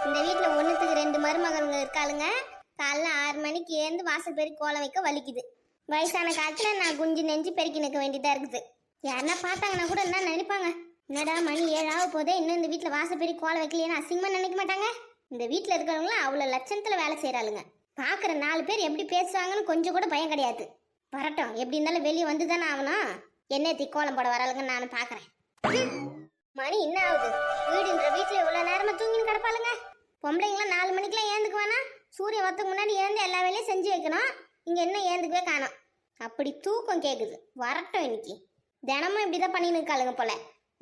இந்த வீட்டில் ஒன்றுத்துக்கு 2 மருமகனுங்க இருக்காளுங்க. காலைல 6 மணிக்கு ஏந்து வாசல் பெருக்கி கோலம் வைக்க வலிக்குது. வயசான காலத்தில் நான் குஞ்சு நெஞ்சு பெருக்கி நிற்க வேண்டியதாக இருக்குது. யாருன்னா பார்த்தாங்கன்னா கூட என்ன நினைப்பாங்க, என்னடா மணி 7 ஆக போதே இன்னும் இந்த வீட்டில் வாசல் பெருக்கி கோலம் வைக்கலையேன்னு அசிங்கமாக நினைக்க மாட்டாங்க. இந்த வீட்டில் இருக்கிறவங்களாம் அவ்வளோ லட்சணத்தில் வேலை செய்கிறாளுங்க. பார்க்குற 4 பேர் எப்படி பேசுவாங்கன்னு கொஞ்சம் கூட பயம் கிடையாது. வரட்டும், எப்படி இருந்தாலும் வெளியே வந்து தானே ஆகணும். என்ன கோலம் போட வராளுங்கன்னு நானும் பார்க்குறேன். மணி என்ன ஆகுது? வீடுன்ற வீட்டில் இவ்வளோ நேரமாக தூங்கின்னு கிடப்பாளுங்க. பொம்பளைங்களாம் 4 மணிக்கெலாம் ஏந்துக்குவானா? சூரியன் வரத்துக்கு முன்னாடி ஏந்து எல்லா வேலையும் செஞ்சு வைக்கணும். இங்கே என்ன ஏந்துக்கவே காணோம். அப்படி தூக்கம் கேட்குது. வரட்டும், இன்னைக்கு தினமும் இப்படி தான் பண்ணின்னு இருக்காளுங்க போல.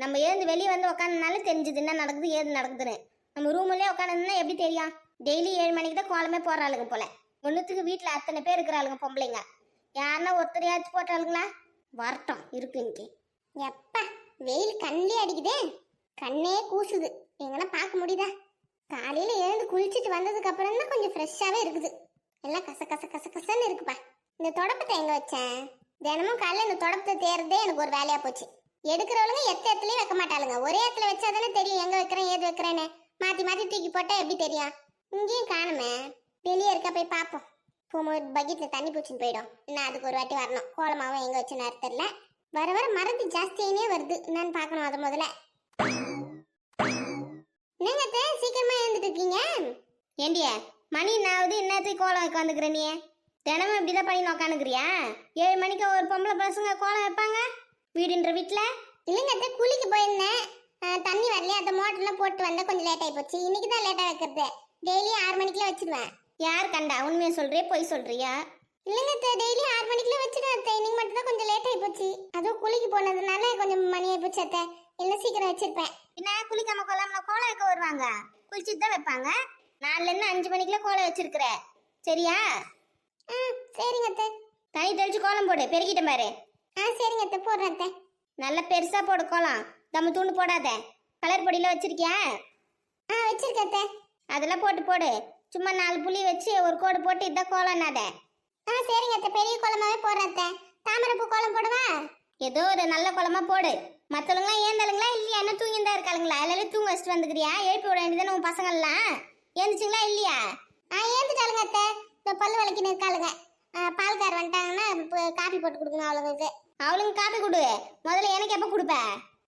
நம்ம ஏந்து வெளியே வந்து உட்காந்துனாலும் தெரிஞ்சுது என்ன நடக்குது ஏது நடக்குதுன்னு. நம்ம ரூம்லேயே உட்காந்துருந்தா எப்படி தெரியும்? டெய்லி 7 மணிக்கு தான் கோலமே போடுறாளுங்க போல. ஒன்றுத்துக்கு வீட்டில் அத்தனை பேர் இருக்கிறாளுங்க பொம்பளைங்க. யாருன்னா ஒருத்தரையாச்சும் போட்டாளுங்களா? வரட்டும் இருக்கு இன்னைக்கு. எப்பா வெயில் கண்ணே அடிக்குதே, கண்ணே கூசுது. எங்கன்னா பார்க்க முடியுதா? காலையில எழுந்து குளிச்சுட்டு வந்ததுக்கு அப்புறம் தான் கொஞ்சம் ஃப்ரெஷ்ஷாவே இருக்குது. எல்லாம் கச கச கச கசன்னு இருக்குப்பா. இந்த தொடப்பத்தை எங்க வச்சேன்? தினமும் காலையில இந்த தொடப்பத்தை தேர்றதே எனக்கு ஒரு வேலையா போச்சு. எடுக்கிறவளுங்க இடத்துலயும் வைக்க மாட்டாளுங்க. ஒரே இடத்துல வச்சாதானே தெரியும் எங்க வைக்கிறேன் ஏது வைக்கிறேன்னு. மாத்தி மாத்தி தூக்கி போட்டா எப்படி தெரியும்? இங்கேயும் காணுமே. வெளியே இருக்க போய் பார்ப்போம். போகும்போது பக்கெட்ல தண்ணி பூச்சின்னு போயிடும். இன்னும் அதுக்கு ஒரு வாட்டி வரணும். கோலமாவும் எங்க வச்சு நேரத்தில் வர வர மறந்து ஜாஸ்தியானே வருது. என்னன்னு பார்க்கணும் அதை முதல்ல. என்னங்க சீக்கிரமா எழுந்துட்டு இருக்கீங்க? ஏண்டிய மணி என்னாவது இன்னத்துக்கு கோலம் வைக்க வந்துக்கிற நீ? தினமும் இப்படிதான் பண்ணி உக்காந்துக்கிறியா? 7 மணிக்கு ஒரு பொம்பளை பசங்க கோலம் வைப்பாங்க வீடுன்ற வீட்டில். இல்லைங்க குளிக்கு போயிருந்தேன், தண்ணி வரலையே, அந்த மோட்டர்லாம் போட்டு வந்தா கொஞ்சம் லேட் ஆகி போச்சு. இன்னைக்கு தான் லேட்டாக வைக்கிறது. டெய்லி 6 மணிக்கெலாம் வச்சிடுவேன். யார் கண்டா? உண்மையை சொல்றியே பொய் சொல்றியா? இல்லைங்க டெய்லி 6 மணிக்கெலாம் வச்சிடுவேன். இன்னைக்கு மட்டும் தான் கொஞ்சம் லேட் ஆகி போச்சு. அதுவும் குளிக்கு போனதுனால கொஞ்சம் மணி ஆகி போச்சு. அத்தை இல்லை சீக்கிரம் வச்சிருப்பேன். என்ன குளிக்காம கோலம் கோலம் வைக்க வருவாங்க? குளிச்சுட்டு தான் வைப்பாங்க. 4லேருந்து 5 மணிக்கெல்லாம் கோலம் வச்சிருக்கிற சரியா? சரிங்க அத்தை. தனி தெளிச்சு கோலம் போடு, பெருக்கிட்ட பாரு. சரிங்க அத்தை போடுறேன் அத்தை. நல்லா பெருசா போடு கோலம், தம்ம தூண்டு போடாத. கலர் பொடியில வச்சிருக்கியா? வச்சிருக்கேன் அத்தை. அதெல்லாம் போட்டு போடு. சும்மா 4 புளி வச்சு ஒரு கோடு போட்டு இதான் கோலம்னாத. சரிங்க அத்தை, பெரிய கோலமாவே போடுறேன் அத்தை. தாமரைப்பூ கோலம் போடுவா? ஏதோ ஒரு நல்ல கோலமா போடு. மற்றவங்களாம் ஏந்தாளுங்களா இல்லையா? என்ன தூங்கிதான் இருக்காளுங்களா? எல்லாரும் தூங்க வச்சுட்டு வந்துக்கிறியா? எழுப்பி விட வேண்டியதானே உன் பசங்கள்லாம். ஏந்துச்சிங்களா இல்லையா? ஏந்துட்டாளுங்க அத்தை. இந்த பல்லு வலிக்கின்னு இருக்காளுங்க. பால்கார் வந்துட்டாங்கன்னா காப்பி போட்டு கொடுக்கணும் அவளுங்களுக்கு. அவளுங்க காப்பி கொடு. முதல்ல எனக்கு எப்போ கொடுப்ப?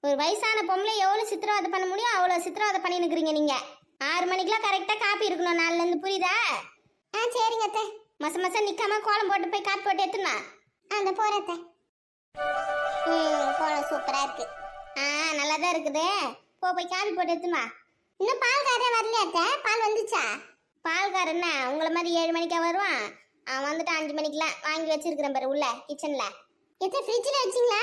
ஒரு வயசான பொம்பளை எவ்வளோ சித்திரவதை பண்ண முடியும் அவ்வளோ சித்திரவதை பண்ணி நிற்கிறீங்க நீங்க. 6 மணிக்கெல்லாம் கரெக்டாக காப்பி இருக்கணும் 4லேருந்து, புரியுதா? சரிங்க அத்தை. மாசம் நிற்காம கோலம் போட்டு போய் காப்பி போட்டு எடுத்துனா அந்த போறத்த. கோலம் சூப்பரா இருக்கு. நல்லா தான் இருக்குது. போய் காப்பி போட்டு எடுத்துமா. இன்னும் பால்காரே வரலையா அத்தை? பால் வந்துச்சா? பால்காரன் என்ன உங்களை மாதிரி 7 மணிக்கா வருவான்? அவன் வந்துட்டு 5 மணிக்கெலாம் வாங்கி வச்சிருக்கிறேன் பாரு உள்ள கிச்சன்ல. எத்த ஃப்ரிட்ஜில் வச்சிங்களா?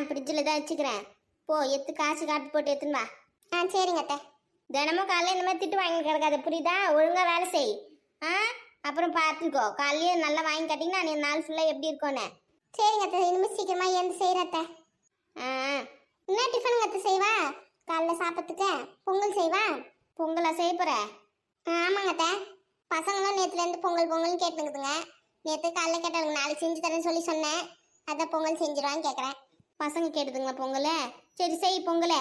ஃப்ரிட்ஜில் தான் வச்சுக்கிறேன். போ எத்து காசு காப்பி போட்டு எடுத்துன்னு வா. சரிங்க அத்தை. தினமும் காலையில் இந்த மாதிரி திட்டு வாங்கி கிடக்காது, புரியுதா? ஒழுங்கா வேலை செய். அப்புறம் பார்த்துக்கோ, காலையிலே நல்லா வாங்கி கட்டிங்கன்னா நீ நாள் ஃபுல்லாக எப்படி இருக்கோன்னு. சரிங்க அத்தை, இனிமேல் சீக்கிரமா ஏந்து செய்கிறத்த. என்ன டிஃபனுங்க அத்தை செய்வா? காலைல சாப்பிட்றதுக்கு பொங்கல் செய்வா? பொங்கலா செய்ய போகிற? ஆமாங்க அத்தை. பசங்களும் நேற்றுலேருந்து பொங்கல் பொங்கல்னு கேட்டுக்குதுங்க. நேற்று காலைல கேட்டாளுங்க, நாளைக்கு செஞ்சு தரேன்னு சொல்லி சொன்னேன். அதான் பொங்கல் செஞ்சிருவான்னு கேட்குறேன். பசங்க கேட்டுதுங்களா பொங்கல்? சரி செய் பொங்கலை.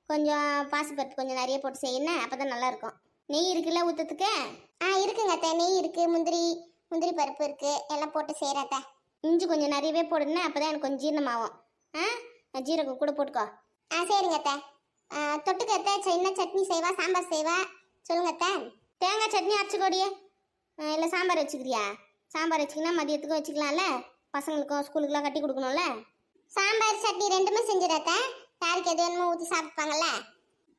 கொஞ்சம் பாசிப்பருப்பு கொஞ்சம் நிறைய போட்டு செய்யணும், அப்போ தான் நல்லாயிருக்கும். நெய் இருக்குல்ல ஊற்றத்துக்கு? இருக்குங்க அத்தை. நெய் இருக்குது, முந்திரி பருப்பு இருக்குது, எல்லாம் போட்டு செய்கிறத்த. இஞ்சி கொஞ்சம் நிறையவே போடுன்னு, அப்போ தான் எனக்கு கொஞ்சம் ஜீரணமாகும். ஜீரகம் கூட போட்டுக்கோ. சரிங்க அத்தை. தொட்டுக்க அத்தை என்ன சட்னி செய்வா? சாம்பார் செய்வா? சொல்லுங்க அத்தை. தேங்காய் சட்னி அரைச்சிக்கோடியே. இல்லை சாம்பார் வச்சுக்கிறியா? சாம்பார் வச்சுக்கினா மதியத்துக்கும் வச்சுக்கலாம்ல, பசங்களுக்கும் ஸ்கூலுக்குலாம் கட்டி கொடுக்கணும்ல. சாம்பார் சட்னி 2மே செஞ்சிடத்த. யாருக்கு எது வேணுமோ ஊற்றி சாப்பிட்பாங்கல்ல.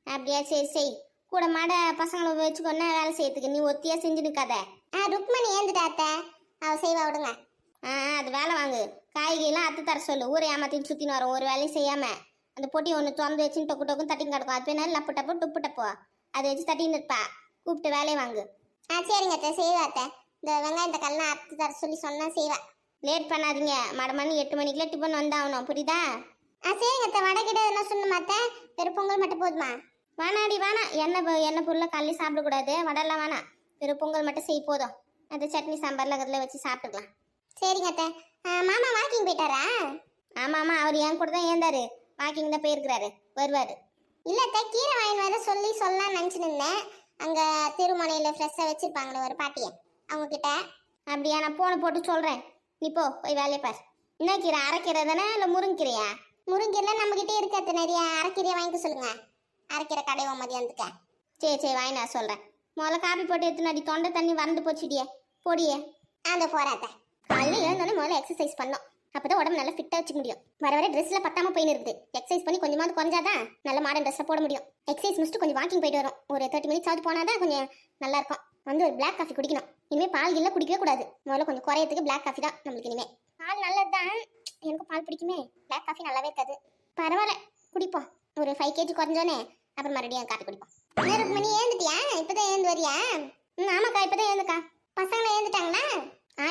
அப்படியா? சரி செய். கூட மாட பசங்களை வச்சுக்கொன்னா வேலை செய்யறதுக்கு. நீ ஒத்தியா செஞ்சு நிற்காத. ருக்மணி ஏந்துட்டாத்த, அவள் செய்வா விடுங்க. அது வேலை வாங்கு. காய்கறிலாம் அத்தை தர சொல்லு. ஊரை ஏமாத்தின்னு சுற்றின்னு வரோம் ஒரு வேலையும் செய்யாமல். அந்த பொட்டி ஒன்று திறந்து வச்சுன்னு டொக்கு டொக்குன்னு தட்டின்னு கிடக்கும். அது பேர் லப்பு டப்பு டுப்பு டப்போ அதை வச்சு தட்டின்னு இருப்பா. கூப்பிட்டு வேலையை வாங்கு. சரிங்க அத்தை, செய்வா அத்தை. இந்த வெங்காயம் தக்காளிலாம் அத்தை தர சொல்லி சொன்னால் செய்வா. லேட் பண்ணாதீங்க. மணி 8 மணிக்கெல்லாம் டிஃபன் வந்தாகணும், புரியுதா? சரிங்க அத்தை. வடை கிட்ட என்ன சொன்னமா அத்தை? வெறும் பொங்கல் மட்டும் போதுமா? வேணாடி வேணாம். எண்ணெய் பொருளை காலையில் சாப்பிடக்கூடாது. வடைலாம் வேணாம். வெறும் பொங்கல் மட்டும் செய் போதும். அந்த சட்னி சாம்பார்லாம் அதில் வச்சு சாப்பிட்டுக்கலாம். சரிங்க அத்தை. மாமா வாக்கிங் போயிட்டாரா? ஆமாம், அவர் என் கூட தான் ஏந்தாரு. வாக்கிங் தான் போயிருக்கிறாரு, வருவார். இல்லை அத்தை, கீரை வாங்கின்னு வர சொல்லி சொல்லலாம்னு நினச்சின்னு இருந்தேன். அங்கே திருமணையில் ஃப்ரெஷ்ஷாக வச்சுருப்பாங்களே ஒரு பாட்டியை அவங்கக்கிட்ட. அப்படியா, நான் போனை போட்டு சொல்கிறேன். நீ போய் வேலையை பார். என்ன கீரை, அரைக்கீரை தானே இல்லை முருங்கீரையா? முருங்கீரை நம்மக்கிட்டே இருக்காது, நிறைய அரைக்கீரையை வாங்கிக்க சொல்லுங்கள். அரைக்கீரை கடைவோம் மதியானத்துக்கு. சரி வாங்கி நான் சொல்கிறேன். முதல்ல காப்பி போட்டு எடுத்துனாடி, தொண்டை தண்ணி வறண்டு போச்சுடியே. பொடியே அந்த போராத்த காலையில் எழுந்தோடனே முதல்ல எக்ஸசைஸ் பண்ணோம். அப்பதான் உடம்பு நல்லா ஃபிட்டாக வச்சுக்க முடியும். வர வர ட்ரெஸ்ல பத்தாம போயின்னு இருக்குது. எக்ஸசைஸ் பண்ணி கொஞ்சமாவது குறைஞ்சாதான் நல்ல மாடர்ன் ட்ரெஸ்ஸை போட முடியும். எக்ஸசைஸ் முடிச்சுட்டு கொஞ்சம் வாக்கிங் போயிட்டு வரும். ஒரு 30 மினிட்ஸ் ஆகுது போனாதான் கொஞ்சம் நல்லா இருக்கும். வந்து ஒரு பிளாக் காஃபி குடிக்கணும். இனிமேல் பால் இல்லை குடிக்கவே கூடாது. முதல்ல கொஞ்சம் குறையத்துக்கு பிளாக் காஃபி தான் நம்மளுக்கு. இனிமேல் பால் நல்லது தான், எனக்கு பால் பிடிக்குமே. பிளாக் காஃபி நல்லாவே இருக்காது. பரவாயில்ல குடிப்போம். ஒரு 5 kg குறைஞ்சோன்னே அப்புறம் மறுபடியும் காஃபி குடிப்போம். நேருக்கு மணி ஏந்துட்டியா? இப்பதான் ஏந்து வரியா? ஆமாக்கா இப்பதான் ஏந்துக்கா. பசங்களை ஏந்துட்டாங்களா?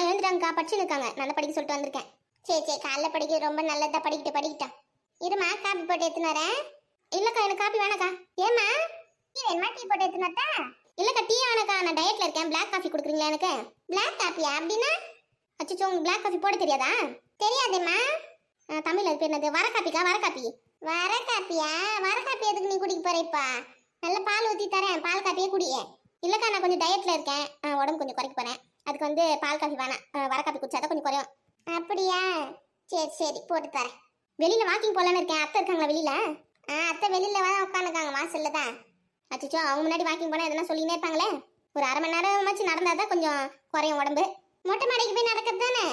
எழுந்துட்டாங்கக்கா, படிச்சுன்னு இருக்காங்க. நல்லா படிக்க சொல்லிட்டு வந்திருக்கேன். சரி காலைல படிக்க ரொம்ப நல்லதா. படிக்கிட்டா இருமா, காப்பி போட்டு எடுத்துன்னு வரேன். இல்லக்கா எனக்கு காப்பி வேணாக்கா. ஏமா டீ வேணுமா? டீ போட்டு எடுத்துன்னு வரட்டா? இல்லக்கா டீ வேணாக்கா, நான் டயட்ல இருக்கேன். பிளாக் காஃபி கொடுக்குறீங்களா எனக்கு? பிளாக் காஃபியா அப்படின்னா? அச்சோ, உங்களுக்கு பிளாக் காஃபி போட தெரியாதா? தெரியாதேம்மா. தமிழ் அது பேர் என்னது? வர காப்பிக்கா. வர காப்பியா? வர காப்பி எதுக்கு நீ குடிக்க போற? இப்ப நல்ல பால் ஊற்றி தரேன், பால் காப்பியே குடியே. இல்லக்கா நான் கொஞ்சம் டயட்ல இருக்கேன், உடம்பு கொஞ்சம் குறைக்க போறேன். அதுக்கு வந்து பால் காஃபி வேணாம், வர காப்பி குடிச்சாதான் கொஞ்சம் குறையும். அப்படியா? சரி போட்டு தரேன். வெளியில வாக்கிங் போலான்னு இருக்கேன். அத்தை இருக்காங்களா வெளியில? அத்தை வெளியில உட்காந்துருக்காங்க, வாசல்ல தான். அச்சோ, அவங்க முன்னாடி வாக்கிங் போனா எதனா சொல்லினே இருப்பாங்களே. ஒரு அரை மணி நேரமாச்சு நடந்தாதான் கொஞ்சம் குறையும் உடம்பு. மொட்டை மாடிக்கு போய் நடக்கிறது தானே.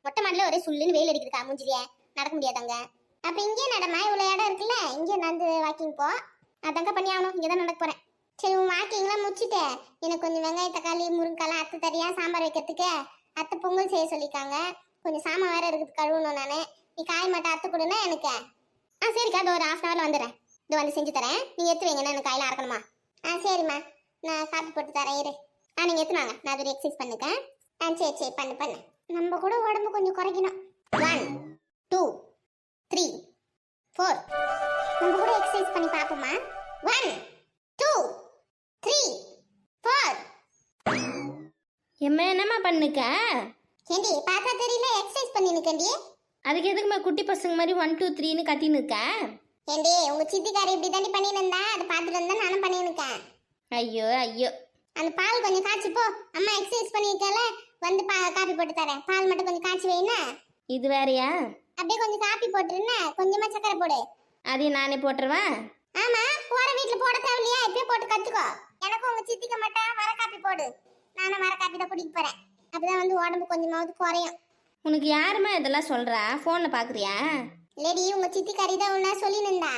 மொட்டை மாடியில் ஒரே சுள்ளுன்னு வெயில் அடிக்குதுக்கா, மூஞ்சிலியே நடக்க முடியாதாங்க. அப்ப இங்கே நடமா, இவ்வளோ இடம் இருக்குல்ல, இங்கே நடந்து வாக்கிங் போ. அதாங்க பண்ணி ஆகணும், இங்கே தான் நடக்க போறேன். சரி, உன் வாக்கிங்லாம் முடிச்சுட்டு எனக்கு கொஞ்சம் வெங்காய தக்காளி முருங்காலாம் அத்தை தரியா சாம்பார் வைக்கிறதுக்கு. அத்தை பொங்கல் செய்ய சொல்லியிருக்காங்க. கொஞ்சம் சாமான் வேற இருக்குது கழுவணும். நான் நீ காய் மட்டும் அத்தை கொடுனா எனக்கு. சரிக்கா, அது ஒரு 1/2 hourல வந்துடுறேன். இது வந்து செஞ்சு தரேன், நீங்கள் எடுத்து வைங்கன்னா எனக்கு காயில் அறக்கணுமா? சரிம்மா, நான் காப்பி போட்டு தரேன் இரு. நீங்கள் எடுத்துனாங்க, நான் அது ஒரு எக்ஸசைஸ் பண்ணுக்கேன். சரி பண்ணு. நம்ம கூட உடம்பு கொஞ்சம் குறைக்கணும். 1 2 3 4 நம்ம கூட எக்ஸசைஸ் பண்ணி பார்ப்போமா? 1 2 3 4. என்னம்மா பண்ணுக்க? ஏண்டி பார்த்தா தெரியல, எக்ஸசைஸ் பண்ணி நிக்கண்டி. அதுக்கு எதுக்குமா குட்டி பசங்க மாதிரி 1 2 3ன்னு கத்தி நிற்க? ஏண்டி உங்க சித்திக்காரி இப்படி தாண்டி பண்ணி நின்றா, அதை பார்த்துட்டு இருந்தா நானும் பண்ணி நிற்கேன். ஐயோ அந்த பால் கொஞ்சம் காய்ச்சி போ. அம்மா எக்ஸசைஸ் பண்ணிருக்கால, வந்து காப்பி போட்டு தரேன். பால் மட்டும் கொஞ்சம் காய்ச்சி வைனா. இது வேறையா? அப்படியே கொஞ்சம் காப்பி போட்டுருன்னா, கொஞ்சமா சக்கரை போடு. அதையும் நானே போட்டுருவேன். ஆமா, போற வீட்டுல போட தேவையில்லையா? இப்பயே போட்டு கத்துக்கோ. எனக்கும் உங்க சித்திக்க மட்டும் வர காப்பி போடு. நானும் வர காப்பி தான் குடிக்க போறேன். அப்பதான் வந்து உடம்பு கொஞ்சமாவது குறையும். உனக்கு யாருமா இதெல்லாம் சொல்றா? போன்ல பாக்குறியா? லேடி, உங்க சித்திக்காரி தான் உன்ன சொல்லி நின்றா.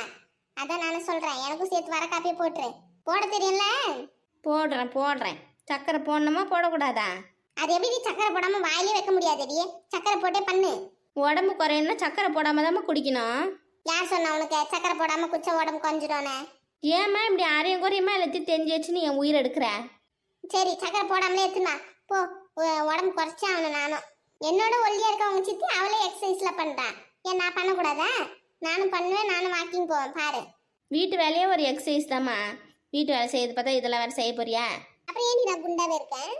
அதான் நானும் சொல்றேன், எனக்கும் சேர்த்து வர காப்பியை போட்டுரு. போட தெரியும்ல? போடுறேன். சக்கரை போடணுமா போடக்கூடாதா? அது எப்படி சக்கரை போடாம வாயிலே வைக்க முடியாதுடி. சக்கரை போட்டே பண்ணு. உடம்பு குறையணும்னா சக்கரை போடாம தான் குடிக்கணும். யார் சொன்னா உனக்கு சக்கரை போடாம குச்ச உடம்பு குறைஞ்சிடும்னு? ஏம்மா இப்படி ஆரையும் குறையுமா எல்லாத்தையும் தெரிஞ்சு வச்சு நீ என் உயிர் எடுக்கிற? சரி, சக்கரை போடாமலே எடுத்துனா போ. உடம்பு குறைச்சா அவனு. நானும் என்னோட ஒல்லியா இருக்க உங்க சித்தி அவளே எக்ஸசைஸ்ல பண்றான். ஏன் நான் பண்ணக்கூடாதா? நானும் பண்ணுவேன், நானும் வாக்கிங் போவேன் பாரு. வீட்டு வேலையே ஒரு எக்ஸசைஸ் தாம்மா. வீட்டு வேலை செய்யறது பார்த்தா இதெல்லாம் வேலை செய்ய போறியா? அப்புறம் ஏன் நான் குண்டாவே இருக்கேன்?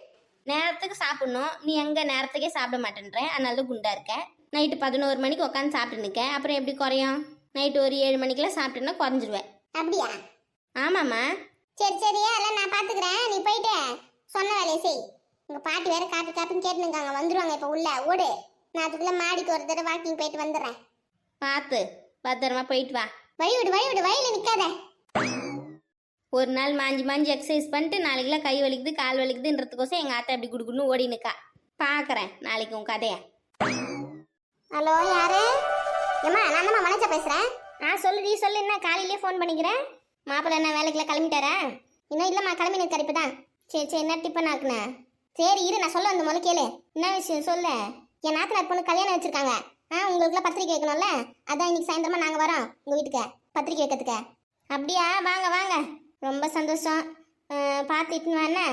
நேரத்துக்கு சாப்பிடணும். நீ எங்க நேரத்துக்கே சாப்பிட மாட்டேன்ற, அதனால தான் குண்டா இருக்க. நைட்டு 11 மணிக்கு உட்காந்து சாப்பிட்டு நிற்க, அப்புறம் எப்படி குறையும்? நைட்டு ஒரு 7 மணிக்கெல்லாம் சாப்பிட்டேன்னா குறைஞ்சிருவேன். அப்படியா? ஆமாம்மா. சரி அதெல்லாம் நான் பாத்துக்கிறேன். நீ போயிட்டு சொன்ன வேலையை செய். உங்க பாட்டி வேற காப்பின்னு கேட்டுருக்காங்க, வந்துருவாங்க இப்ப. உள்ள ஓடு. நான் அதுக்குள்ள மாடிக்கு ஒரு தடவை வாக்கிங் போயிட்டு வந்துடுறேன். பார்த்து பத்திரமா போயிட்டு வா. வழி விடு வழியில நிக்காத. ஒரு நாள் மாஞ்சி எக்ஸசைஸ் பண்ணிட்டு நாளைக்குலாம் கை வலிக்குது கால் வலிக்குதுன்றதுக்கோசம் எங்கள் ஆத்தா எப்படி குடுக்குன்னு ஓடி நிற்கா. பார்க்குறேன் நாளைக்கு உன் கதையை. ஹலோ, யாரு? ஏம்மா, நான் தான் மனசா பேசுகிறேன். சொல்லு. என்ன காலையிலே ஃபோன் பண்ணிக்கிறேன். மாப்பிள்ளை என்ன வேலைக்குள்ள கிளம்பிட்டாரா? இன்னும் இல்லைம்மா, கிளம்பினு கறிப்பு தான். சரி என்ன டிஃபன் ஆக்குனே? சரி இரு, நான் சொல்ல வந்து முதல்ல கேளு. என்ன விஷயம் சொல்லு. என் நாத்தனார் பொண்ணு கல்யாணம் வச்சிருக்காங்க. உங்களுக்குலாம் பத்திரிக்கை வைக்கணும்ல, அதான் இன்னைக்கு சாயந்தரமா நாங்கள் வரோம் உங்கள் வீட்டுக்கு பத்திரிக்கை வைக்கிறதுக்கு. அப்படியா? வாங்க, ரொம்ப சந்தோஷம். பார்த்துட்டுன்னு வேணே.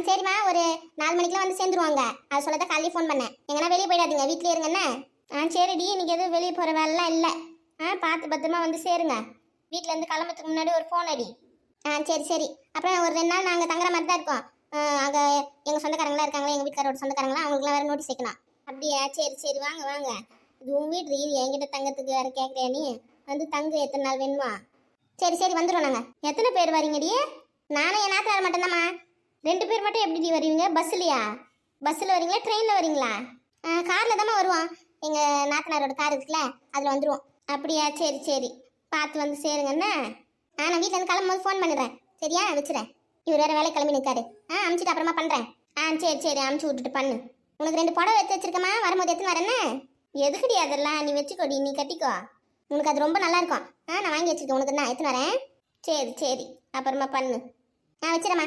சரிம்மா, ஒரு 4 மணிக்கெலாம் வந்து சேர்ந்துருவாங்க. அது சொல்லதான் காலையில் ஃபோன் பண்ணேன். எங்கன்னா வெளியே போயிடாதீங்க, வீட்டிலே இருங்கண்ணே. சரிடி, இன்னைக்கு எதுவும் வெளியே போகிற வேலைலாம் இல்லை. பார்த்து பத்திரமா வந்து சேருங்க. வீட்டிலேருந்து கிளம்புறதுக்கு முன்னாடி ஒரு ஃபோன் அடி. சரி. அப்புறம் ஒரு 2 நாள் நாங்கள் தங்குற மாதிரி தான் இருக்கோம். அங்கே எங்கள் சொந்தக்காரங்களாம் இருக்காங்களா, எங்கள் வீட்டுக்காரோட சொந்தக்காரங்களாம், அவங்களுக்குலாம் வேறு நோட்டீஸ் வைக்கணும். அப்படியா? சரி வாங்க. இது உன் வீட்டு என்கிட்ட தங்கத்துக்கு வேறு கேட்குறியா? நீ வந்து தங்கு எத்தனை நாள் வேணுமா? சரி வந்துடுவோம் நாங்கள். எத்தனை பேர் வரீங்கடி? நானும் என் நாத்தனார் மட்டும்தாம்மா. 2 பேர் மட்டும் எப்படி வருவீங்க? பஸ்லையா? பஸ்ஸில் வரீங்களா ட்ரெயினில் வரீங்களா? காரில் தாம்மா வருவோம். எங்கள் நாத்தனாரோட கார் இருக்குல்ல, அதில் வந்துடுவோம். அப்படியா? சரி சரி, பார்த்து வந்து சேருங்கண்ணா. நான் வீட்டில் இருந்து கிளம்பும்போது ஃபோன் பண்ணுறேன். சரியா? வச்சுறேன். இவர் வேறு வேலை கிளம்பி நிற்காரு. அமுச்சிட்டு அப்புறமா பண்ணுறேன். சரி சரி, அமுச்சு விட்டுட்டு பண்ணு. உனக்கு 2 புடவை எடுத்து வச்சிருக்கமா, வரும்போது எடுத்துன்னு வரேன்னு. எதுக்குடி அதெல்லாம்? நீ வச்சுக்கோடி, நீ கட்டிக்கோ. உனக்கு அது ரொம்ப நல்லா இருக்கும். நான் வாங்கி வச்சிருக்கேன் உனக்கு தான், எடுத்துன்னு வரேன். சரி சரி, அப்புறமா பண்ணு. வச்சிடம்மா.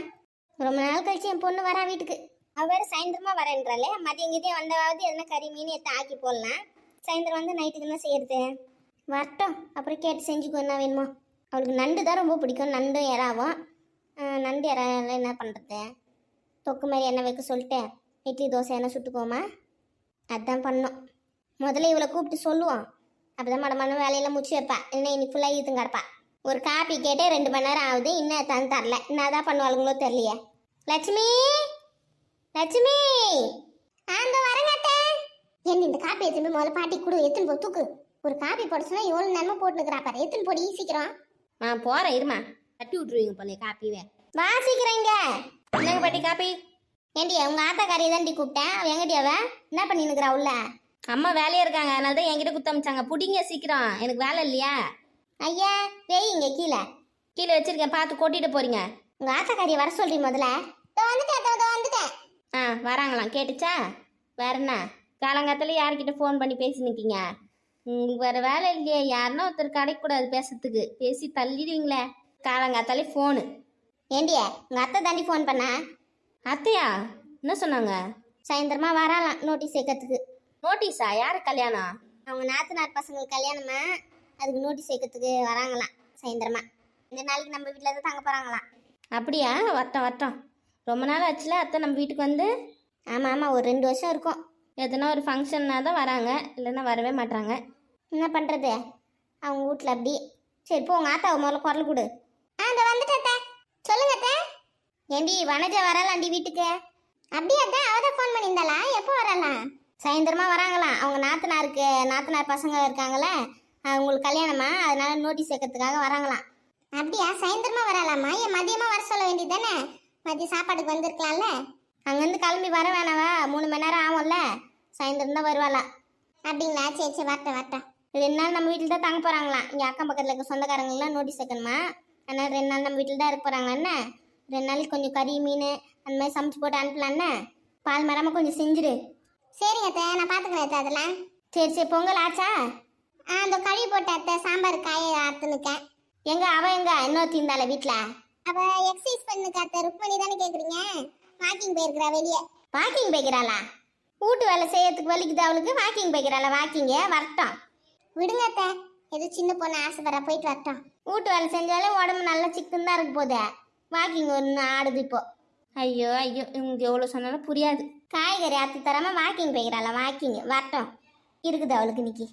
ரொம்ப நாள் கழிச்சு என் பொண்ணு வரா வீட்டுக்கு. அவள் வேறு சாயந்தரமா வரேன்றாலே. மதியம் இங்கேயே வந்தாவது எதனா கறி மீன் எடுத்து ஆக்கி போடலாம். சாயந்தரம் வந்து நைட்டுக்கு என்ன செய்யறது? வரட்டும், அப்புறம் கேட்டு செஞ்சுக்கோ என்ன வேணுமோ. அவளுக்கு நண்டு தான் ரொம்ப பிடிக்கும், நண்டும் இறாவும். நண்டு இறாவில் என்ன பண்ணுறது? தொக்கு மாதிரி எண்ணெய் வைக்க சொல்லிட்டு இட்லி தோசை என்ன சுட்டுக்கோமா? அதுதான் பண்ணோம். முதல்ல இவளை கூப்பிட்டு சொல்லுவோம். அப்போதான் மடமான வேலையெல்லாம் முடிச்சு வைப்பா. இல்லைன்னா இன்னைக்கு ஃபுல்லாக ஈத்துங்க கிடப்பா. ஒரு காப்பி கேட்டே 2 மணி நேரம் ஆகுது, இன்னும் தந்து தரல. என்னதான் பண்ணுவாளுங்களோ தெரியலையே. லட்சுமி, லட்சுமி, அந்த வரங்கட்டே. என்ன இந்த காப்பி எடுத்துன்னு முதல்ல பாட்டி கொடு, எத்தனை போ தூக்கு. ஒரு காப்பி போட சொன்னா எவ்வளோ நேரமா போட்டுனுக்குறா பாரு. எத்தனை போடி சீக்கிரம். நான் போகிறேன், இருமா. தட்டி விட்ருவீங்க போல காப்பிவே. வா சீக்கிரம். இங்க என்னங்க பாட்டி காப்பி? ஏண்டி உங்க ஆத்தாக்காரியை தான்டி கூப்பிட்டேன். அவ எங்கடி அவ? என்ன பண்ணினுக்குறா உள்ள? அம்மா வேலையா இருக்காங்க, அதனால தான் என்கிட்ட குத்தமிச்சாங்க. புடிங்க சீக்கிரம், எனக்கு வேலை இல்லையா? ஐயா வெய் இங்க கீழே. கீழே வச்சிருக்கேன், பார்த்து கொட்டிட்டு போறீங்க. உங்க ஆத்தாக்காரியை வர சொல்றீ முதல்ல. வந்துட்டேன். வராங்களாம், கேட்டுச்சா? வேற என்ன காலங்காத்தால யார்கிட்ட ஃபோன் பண்ணி பேசி நிற்கீங்க? உங்களுக்கு வேற வேலை இல்லையே? யாருன்னா ஒருத்தர் கிடைக்கூடாது பேசுறதுக்கு, பேசி தள்ளிடுவீங்களே. காலங்காத்தாலே ஃபோனு. ஏண்டிய உங்க அத்தை தாண்டி ஃபோன் பண்ணா. அத்தையா? என்ன சொன்னாங்க? சாயந்தரமா வராலாம் நோட்டீஸ் வைக்கிறதுக்கு. நோட்டீஸா? யாரு கல்யாணம்? அவங்க நாத்தனார் பசங்களுக்கு கல்யாணமா, அதுக்கு நோட்டீஸ் வைக்கிறதுக்கு வராங்களாம் சாயந்தரமா. 2 நாளைக்கு நம்ம வீட்டில் தான் தங்க போகிறாங்களாம். அப்படியா? வட்டம் வட்டம். ரொம்ப நாள் ஆச்சுல அத்தை நம்ம வீட்டுக்கு வந்து. ஆமாம் ஒரு 2 வருஷம் இருக்கும். எதனா ஒரு ஃபங்க்ஷன்னா தான் வராங்க, இல்லைன்னா வரவே மாட்டாங்க. என்ன பண்ணுறது, அவங்க வீட்டில் அப்படி. சரி போ, உங்கள் ஆத்தாவை முதல்ல குரல் கொடு. அந்த வந்துட்டேன். சொல்லுங்க அத்தை. ஏண்டி வனஜா வரலாண்டி வீட்டுக்கு? அப்படியே தான் அவ தான் ஃபோன் பண்ணியிருந்தாளா? எப்போ வரலாம்? சாயந்தரமா வராங்களாம். அவங்க நாத்தனார் பசங்க இருக்காங்களே, அவங்களுக்கு கல்யாணமா, அதனால நோட்டீஸ் வைக்கிறதுக்காக வராங்களாம். அப்படியா? சாயந்தரமா வரலாமா? ஏன் மதியமா வர சொல்ல வேண்டியது தானே? மதியம் சாப்பாட்டுக்கு வந்திருக்கலாம்ல. அங்கேருந்து கிளம்பி வர வேணாவா? 3 மணி நேரம் ஆகும்ல. சாயந்தரம் தான் வருவாளா? அப்படிங்களா? சரி சரி, வரட்டேன். 2 நாள் நம்ம வீட்டில் தான் தங்க போகிறாங்களாம். இங்கே அக்கம் பக்கத்தில் இருக்க சொந்தக்காரங்களாம் நோட்டீஸ் வைக்கணுமா, அதனால் 2 நாள் நம்ம வீட்டில் தான் இருக்க போகிறாங்களாண்ணே. 2 நாளைக்கு கொஞ்சம் கறி மீன் அந்த மாதிரி சமைச்சு போட்டு அனுப்பலாண்ணே. பால் மரமாக கொஞ்சம் செஞ்சுடு. சரிங்க அத்தை, நான் பார்த்துக்கிறேன் அத்தை அதெல்லாம். சரி சரி, பொங்கல் ஆச்சா? அந்த கழுவி போட்ட அத்தை சாம்பார் காயை ஆற்றுனுக்கேன். அவ இன்னொருத்தி இருந்தால வீட்டில்? அவள் எக்ஸசைஸ் பண்ணுக்க அத்தை. ருக்மணி தானே கேட்குறீங்க? வாக்கிங் போயிருக்கிறா வெளியே. வாக்கிங் போய்க்கிறாளா? வீட்டு வேலை செய்யறதுக்கு வலிக்குது அவளுக்கு, வாக்கிங் போய்க்கிறாளா? வாக்கிங்க வரட்டும், விடுங்க அத்தை. ஏதோ சின்ன பொண்ணு ஆசைப்படுறா, போயிட்டு வரட்டும். வீட்டு வேலை செஞ்சாலும் உடம்பு நல்லா சிக்கன் தான் இருக்கு போதே. வாக்கிங் ஒன்று ஆடுது இப்போ. ஐயோ ஐயோ, இவங்களுக்கு எவ்வளோ சொன்னாலும் புரியாது. காய்கறி அத்து தராம வாக்கிங் போய்க்கிறாளா? வாக்கிங் வரட்டும், இருக்குது அவளுக்கு இன்னைக்கு.